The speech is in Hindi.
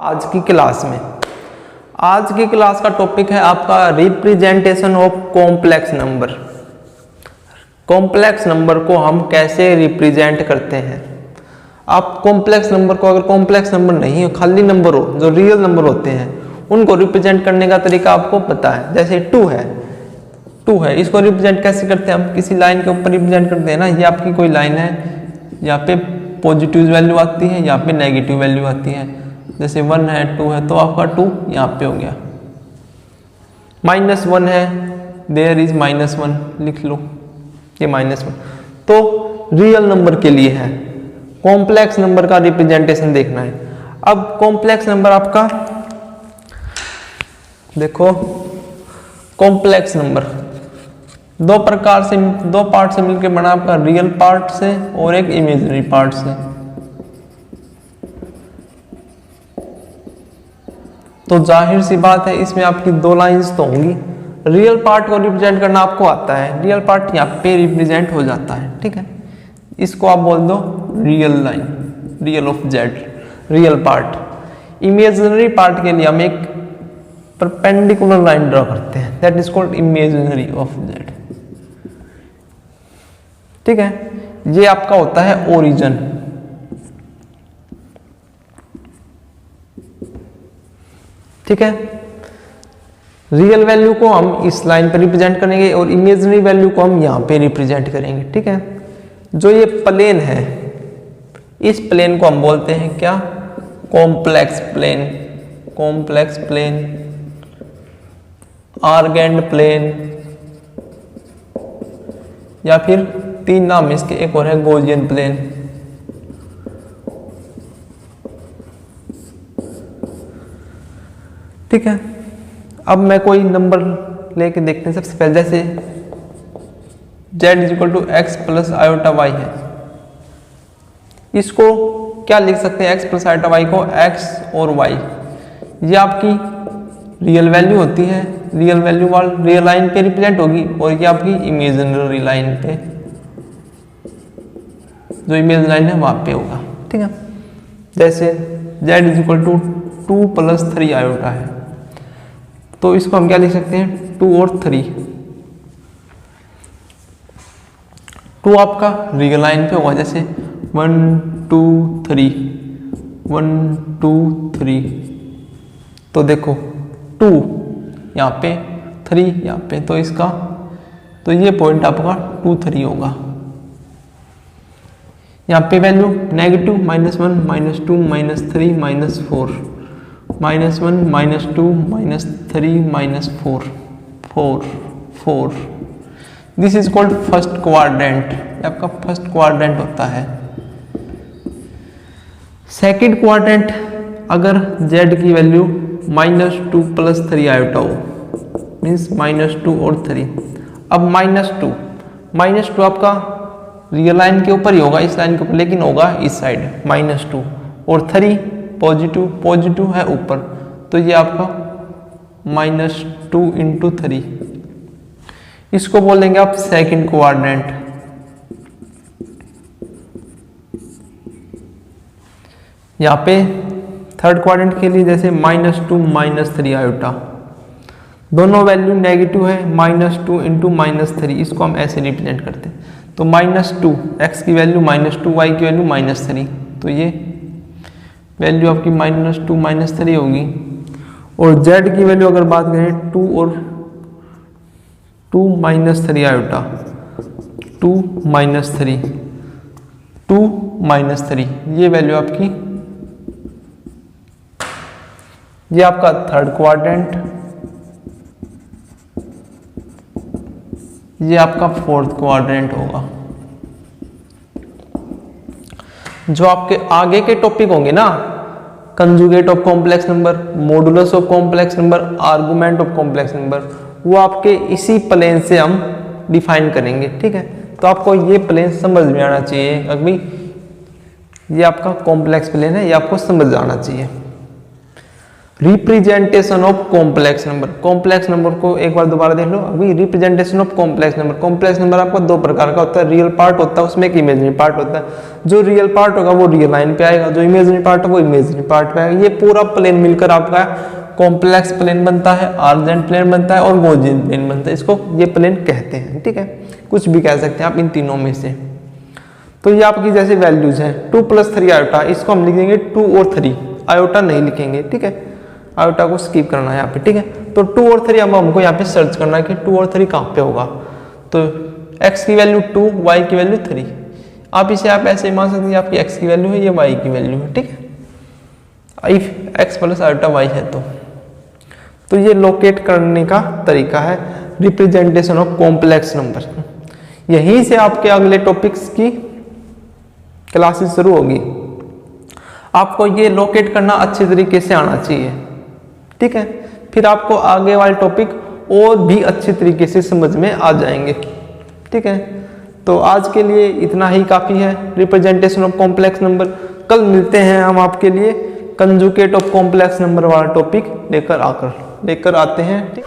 आज की क्लास का टॉपिक है आपका representation of complex number. Complex number को हम कैसे रिप्रेजेंट करते हैं। आप कॉम्प्लेक्स नंबर को, अगर कॉम्प्लेक्स नंबर नहीं हो, खाली नंबर हो, जो रियल नंबर होते हैं, उनको रिप्रेजेंट करने का तरीका आपको पता है। जैसे 2 है, इसको रिप्रेजेंट कैसे करते हैं हम? किसी लाइन के ऊपर रिप्रेजेंट करते हैं ना। ये आपकी कोई लाइन है, यहाँ पे पॉजिटिव वैल्यू आती है, यहाँ पे नेगेटिव वैल्यू आती है। जैसे 1 है, 2 है, तो आपका 2 यहाँ पे हो गया। -1 है, देयर इज -1 लिख लो, ये -1। तो रियल नंबर के लिए है, कॉम्प्लेक्स नंबर का रिप्रेजेंटेशन देखना है। अब कॉम्प्लेक्स नंबर आपका देखो, कॉम्प्लेक्स नंबर दो पार्ट से मिलकर बना, आपका रियल पार्ट से और एक इमेजिनरी पार्ट से। तो जाहिर सी बात है, इसमें आपकी 2 लाइंस तो होंगी। रियल पार्ट को रिप्रेजेंट करना आपको आता है, रियल पार्ट यहाँ पे रिप्रेजेंट हो जाता है, ठीक है। इसको आप बोल दो real line, real of Z, real part. Imaginary part के लिए हम एक परपेंडिकुलर लाइन ड्रॉ करते हैं, that is called imaginary of Z, ठीक है। ये आपका होता है ओरिजिन, ठीक है। रियल वैल्यू को हम इस लाइन पर रिप्रेजेंट करेंगे और इमेजिनरी वैल्यू को हम यहां पे रिप्रेजेंट करेंगे, ठीक है। जो ये प्लेन है, इस प्लेन को हम बोलते हैं क्या? Complex plane, complex plane, Argand plane, या फिर 3 नाम इसके एक और है, गॉसियन प्लेन। ठीक है। अब मैं कोई नंबर लेके देखते हैं। सबसे पहले जैसे z = x + i y है, इसको क्या लिख सकते हैं? x + i को x और y, ये आपकी रियल वैल्यू होती है, रियल वैल्यू वाली रियल लाइन पे रिप्रेजेंट होगी, और ये आपकी इमेजिनरी लाइन पे, जो इमेज लाइन है वहां पे होगा, ठीक है। जैसे z = 2 + 3 i है, तो इसको हम क्या लिख सकते हैं? 2 और 3। 2 आपका रियल लाइन पे होगा, जैसे 1 2 3, 1 2 3। तो देखो 2 यहाँ पे, 3 यहाँ पे, तो इसका, तो ये पॉइंट आपका 2 3 होगा। यहाँ पे value negative -1 -2 -3 -4, -1 -2 -3 -4, 4 4। This is called first quadrant, आपका फर्स्ट क्वाड्रेंट होता है। सेकंड क्वाड्रेंट, अगर z की वैल्यू -2 + 3 i हो, मीन्स -2 और 3। अब -2 आपका रियल लाइन के ऊपर ही होगा, इस लाइन के ऊपर, लेकिन होगा इस साइड -2, और 3 पॉजिटिव है ऊपर, तो ये आपका -2 × 3, इसको बोलेंगे आप सेकंड क्वाड्रेंट। यहाँ पे थर्ड क्वाड्रेंट के लिए जैसे -2 -3 i, दोनों वैल्यू नेगेटिव है, -2 × -3, इसको हम ऐसे रिप्रेजेंट करते हैं। तो -2, x की वैल्यू -2, y की वैल्यू -3, तो ये वैल्यू आपकी -2 -3 होगी। और z की वैल्यू अगर बात करें 2 और 2 -3 i, 2 -3, ये वैल्यू आपकी, ये आपका थर्ड क्वाड्रेंट, ये आपका फोर्थ क्वाड्रेंट होगा। जो आपके आगे के टॉपिक होंगे ना, conjugate of complex number, modulus of complex number, argument of complex number, वो आपके इसी प्लेन से हम डिफाइन करेंगे, ठीक है। तो आपको ये प्लेन समझ में आना चाहिए, अभी ये आपका कॉम्प्लेक्स प्लेन है, ये आपको समझ आना चाहिए। Representation of complex number. Complex number को एक बार दोबारा देख लो। अभी representation of complex number. Complex number आपका दो प्रकार का होता है, रियल पार्ट होता है, उसमें एक इमेजिनरी पार्ट होता है। जो रियल पार्ट होगा वो रियल लाइन पे आएगा, जो इमेजिनरी पार्ट है वो इमेजिनरी पार्ट पे आएगा। ये पूरा प्लेन मिलकर आपका कॉम्प्लेक्स प्लेन बनता है, आर्जेंट प्लेन बनता है और गॉसियन प्लेन बनता है। इसको ये प्लेन कहते हैं, ठीक है। कुछ भी कह सकते हैं आप इन तीनों में से। तो ये आपकी जैसे वैल्यूज हैं 2 + 3 आयोटा, इसको हम लिखेंगे 2 और 3, आयोटा नहीं लिखेंगे, ठीक है। आयोटा को स्किप करना है यहाँ पे, ठीक है। तो 2 और 3 अब हमको यहाँ पे सर्च करना है कि 2 और 3 कहाँ पे होगा। तो x की वैल्यू 2, y की वैल्यू 3। आप इसे आप ऐसे मान सकते हैं, आपकी x की वैल्यू है, ये y की वैल्यू है, ठीक है। इफ x + आयोटा y है तो ये लोकेट करने का तरीका है रिप्रेजेंटेशन ऑफ कॉम्प्लेक्स नंबर। यहीं से आपके अगले टॉपिक्स की क्लासेस शुरू होगी। आपको ये लोकेट करना अच्छे तरीके से आना चाहिए, ठीक है। फिर आपको आगे वाले टॉपिक और भी अच्छे तरीके से समझ में आ जाएंगे, ठीक है। तो आज के लिए इतना ही काफ़ी है रिप्रेजेंटेशन ऑफ कॉम्प्लेक्स नंबर। कल मिलते हैं हम आपके लिए कंजुगेट ऑफ कॉम्प्लेक्स नंबर वाला टॉपिक लेकर आते हैं, ठीक।